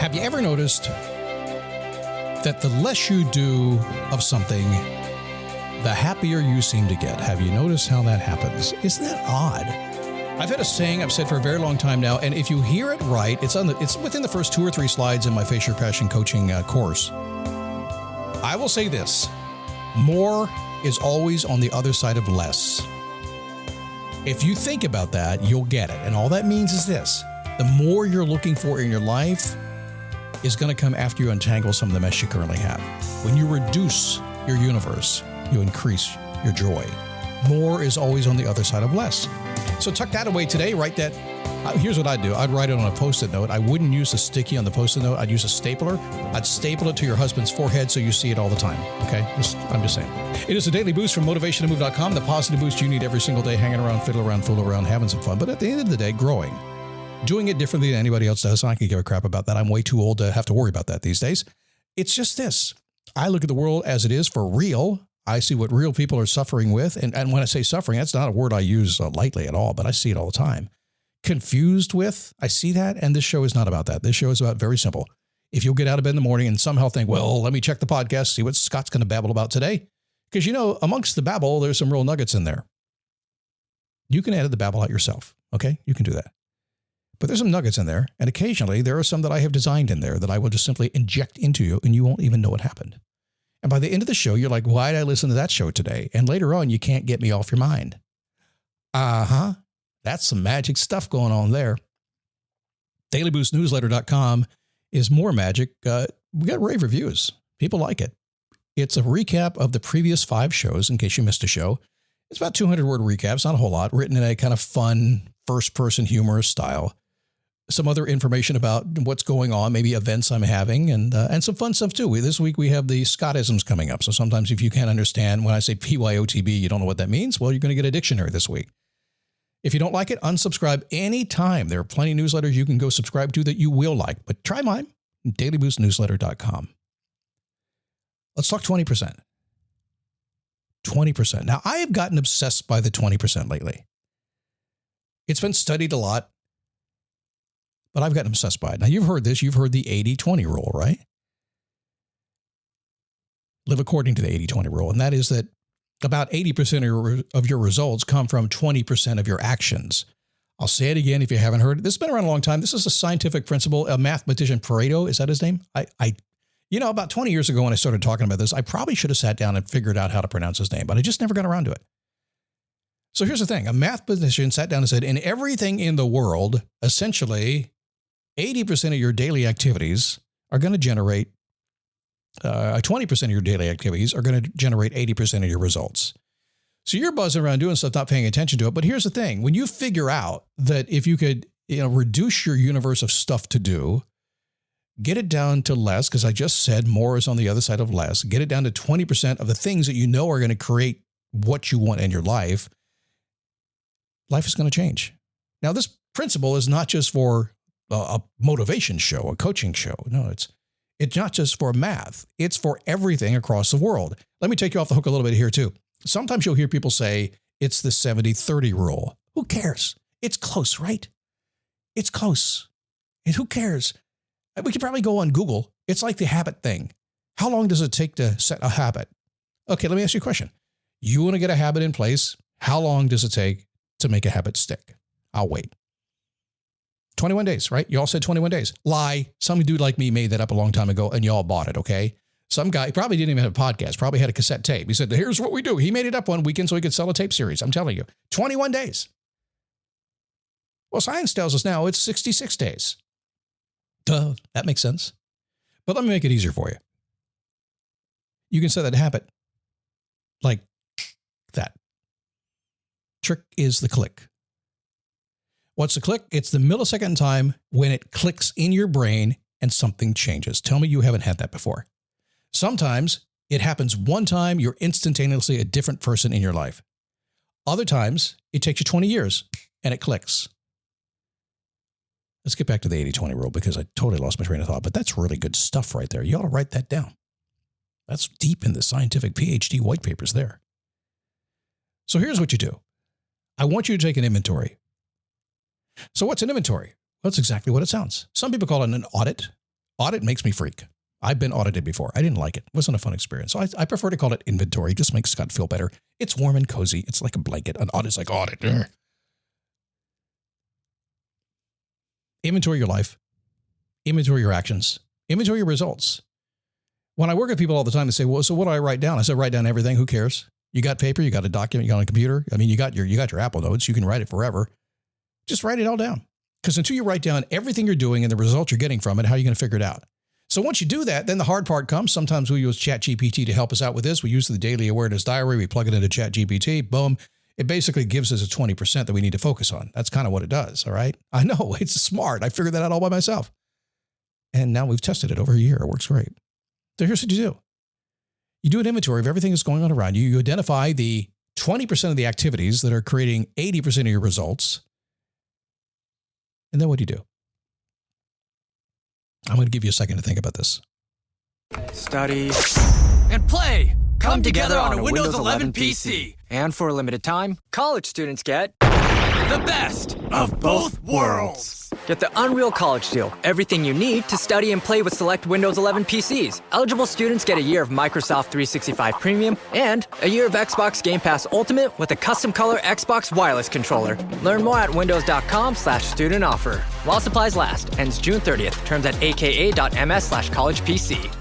Have you ever noticed that the less you do of something, the happier you seem to get? Have you noticed how that happens? Isn't that odd? I've had a saying I've said for a very long time now, and if you hear it right, it's within the first 2 or 3 slides in my Face Your Passion coaching course. I will say this: more is always on the other side of less. If you think about that, you'll get it. And all that means is this: the more you're looking for in your life is going to come after you untangle some of the mess you currently have. When you reduce your universe, you increase your joy. More is always on the other side of less. So tuck that away today. Write that. Here's what I'd do. I'd write it on a Post-it note. I wouldn't use a sticky on the Post-it note. I'd use a stapler. I'd staple it to your husband's forehead so you see it all the time. Okay? I'm just saying. It is a daily boost from motivationtomove.com, the positive boost you need every single day, hanging around, fiddle around, fool around, having some fun. But at the end of the day, growing. Doing it differently than anybody else does. I can give a crap about that. I'm way too old to have to worry about that these days. It's just this. I look at the world as it is for real. I see what real people are suffering with. And when I say suffering, that's not a word I use lightly at all, but I see it all the time. Confused with, I see that. And this show is not about that. This show is about very simple. If you'll get out of bed in the morning and somehow think, well, let me check the podcast, see what Scott's going to babble about today. Because, you know, amongst the babble, there's some real nuggets in there. You can edit the babble out yourself. Okay? You can do that. But there's some nuggets in there. And occasionally there are some that I have designed in there that I will just simply inject into you and you won't even know what happened. And by the end of the show, you're like, why did I listen to that show today? And later on, you can't get me off your mind. That's some magic stuff going on there. DailyBoostNewsletter.com is more magic. We got rave reviews. People like it. It's a recap of the previous 5 shows in case you missed a show. It's about 200-word recaps, not a whole lot, written in a kind of fun, first-person humorous style. Some other information about what's going on, maybe events I'm having, and some fun stuff too. This week we have the Scottisms coming up. So sometimes if you can't understand when I say PYOTB, you don't know what that means. Well, you're going to get a dictionary this week. If you don't like it, unsubscribe anytime. There are plenty of newsletters you can go subscribe to that you will like, but try mine, dailyboostnewsletter.com. Let's talk 20%. 20%. Now, I have gotten obsessed by the 20% lately. It's been studied a lot, but I've gotten obsessed by it. Now, you've heard this. You've heard the 80-20 rule, right? Live according to the 80-20 rule, and that is that about 80% of your results come from 20% of your actions. I'll say it again if you haven't heard it. This has been around a long time. This is a scientific principle. A mathematician, Pareto, is that his name? About 20 years ago when I started talking about this, I probably should have sat down and figured out how to pronounce his name, but I just never got around to it. So here's the thing. A mathematician sat down and said, in everything in the world, essentially 80% of your daily activities are going to generate 20% of your daily activities are going to generate 80% of your results. So you're buzzing around doing stuff, not paying attention to it. But here's the thing. When you figure out that if you could, reduce your universe of stuff to do, get it down to less, because I just said more is on the other side of less, get it down to 20% of the things that you know are going to create what you want in your life, life is going to change. Now, this principle is not just for a motivation show, a coaching show. No, it's not just for math. It's for everything across the world. Let me take you off the hook a little bit here too. Sometimes you'll hear people say it's the 70-30 rule. Who cares? It's close, right? It's close. And who cares? We could probably go on Google. It's like the habit thing. How long does it take to set a habit? Okay, let me ask you a question. You want to get a habit in place. How long does it take to make a habit stick? I'll wait. 21 days, right? You all said 21 days. Lie. Some dude like me made that up a long time ago and y'all bought it, okay? Some guy probably didn't even have a podcast, probably had a cassette tape. He said, here's what we do. He made it up one weekend so he could sell a tape series. I'm telling you, 21 days. Well, science tells us now it's 66 days. Duh, that makes sense. But let me make it easier for you. You can set that habit like that. Trick is the click. What's the click? It's the millisecond in time when it clicks in your brain and something changes. Tell me you haven't had that before. Sometimes it happens one time, you're instantaneously a different person in your life. Other times, it takes you 20 years and it clicks. Let's get back to the 80-20 rule because I totally lost my train of thought, but that's really good stuff right there. You ought to write that down. That's deep in the scientific PhD white papers there. So here's what you do. I want you to take an inventory. So what's an inventory? Well, that's exactly what it sounds. Some people call it an audit. Audit makes me freak. I've been audited before. I didn't like it. It wasn't a fun experience. So I prefer to call it inventory. It just makes Scott feel better. It's warm and cozy. It's like a blanket. An audit's like audit. Inventory your life. Inventory your actions. Inventory your results. When I work with people all the time, they say, well, so what do I write down? I said, write down everything. Who cares? You got paper, you got a document, you got a computer. I mean, you got your Apple Notes. You can write it forever. Just write it all down. Because until you write down everything you're doing and the results you're getting from it, how are you going to figure it out? So once you do that, then the hard part comes. Sometimes we use ChatGPT to help us out with this. We use the daily awareness diary. We plug it into ChatGPT. Boom. It basically gives us a 20% that we need to focus on. That's kind of what it does. All right. I know it's smart. I figured that out all by myself. And now we've tested it over a year. It works great. So here's what you do. You do an inventory of everything that's going on around you. You identify the 20% of the activities that are creating 80% of your results. And then what do? I'm going to give you a second to think about this. Study and play come together on a Windows 11 PC. And for a limited time, college students get the best of both worlds. Get the Unreal College Deal. Everything you need to study and play with select Windows 11 PCs. Eligible students get a year of Microsoft 365 Premium and a year of Xbox Game Pass Ultimate with a custom color Xbox wireless controller. Learn more at windows.com/student offer. While supplies last. Ends June 30th. Terms at aka.ms/collegepc.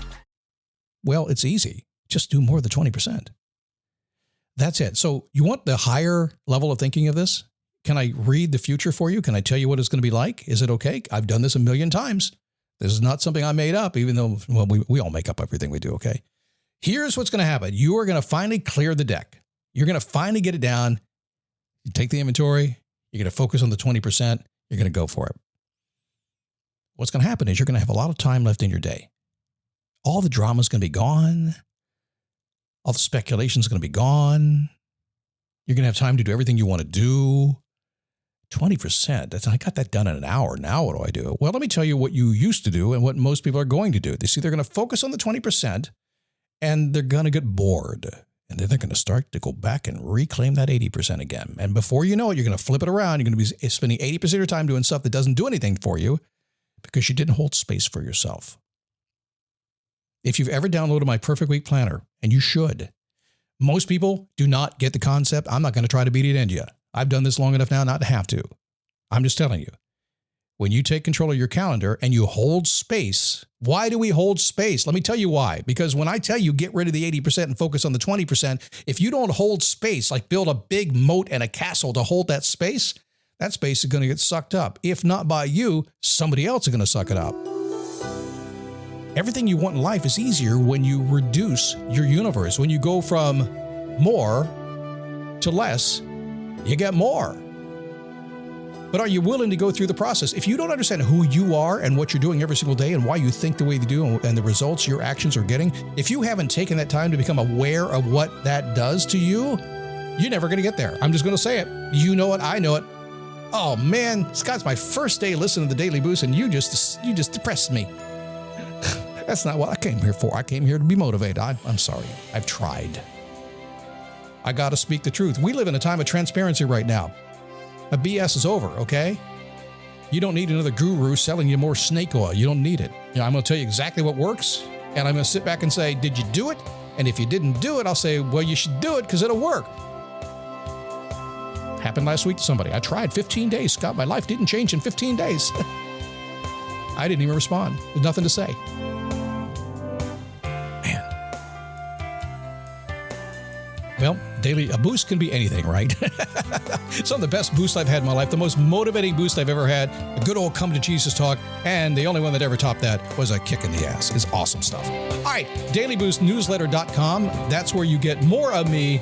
Well, it's easy. Just do more than 20%. That's it. So you want the higher level of thinking of this? Can I read the future for you? Can I tell you what it's going to be like? Is it okay? I've done this a million times. This is not something I made up, even though, well, we all make up everything we do, okay? Here's what's going to happen. You are going to finally clear the deck. You're going to finally get it down. You take the inventory. You're going to focus on the 20%. You're going to go for it. What's going to happen is you're going to have a lot of time left in your day. All the drama is going to be gone. All the speculation is going to be gone. You're going to have time to do everything you want to do. 20%. I got that done in an hour. Now what do I do? Well, let me tell you what you used to do and what most people are going to do. They see they're going to focus on the 20% and they're going to get bored. And then they're going to start to go back and reclaim that 80% again. And before you know it, you're going to flip it around. You're going to be spending 80% of your time doing stuff that doesn't do anything for you because you didn't hold space for yourself. If you've ever downloaded my Perfect Week Planner, and you should, most people do not get the concept. I'm not going to try to beat it into you. I've done this long enough now not to have to. I'm just telling you. When you take control of your calendar and you hold space, why do we hold space? Let me tell you why. Because when I tell you get rid of the 80% and focus on the 20%, if you don't hold space, like build a big moat and a castle to hold that space is going to get sucked up. If not by you, somebody else is going to suck it up. Everything you want in life is easier when you reduce your universe. When you go from more to less, you get more. But are you willing to go through the process? If you don't understand who you are and what you're doing every single day and why you think the way you do and the results your actions are getting, if you haven't taken that time to become aware of what that does to you, you're never going to get there. I'm just going to say it. You know it. I know it. Oh man, Scott's my first day listening to the Daily Boost and you just depressed me. That's not what I came here for. I came here to be motivated. I'm sorry. I've tried. I got to speak the truth. We live in a time of transparency right now. A BS is over, okay? You don't need another guru selling you more snake oil. You don't need it. I'm going to tell you exactly what works, and I'm going to sit back and say, did you do it? And if you didn't do it, I'll say, well, you should do it because it'll work. Happened last week to somebody. I tried 15 days, Scott. My life didn't change in 15 days. I didn't even respond. There's nothing to say. Well, a boost can be anything, right? Some of the best boosts I've had in my life, the most motivating boost I've ever had, a good old come to Jesus talk, and the only one that ever topped that was a kick in the ass. It's awesome stuff. All right, dailyboostnewsletter.com. That's where you get more of me,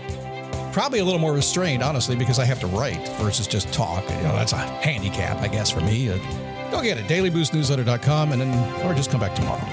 probably a little more restrained, honestly, because I have to write versus just talk. That's a handicap, I guess, for me. Go get it, dailyboostnewsletter.com, or just come back tomorrow.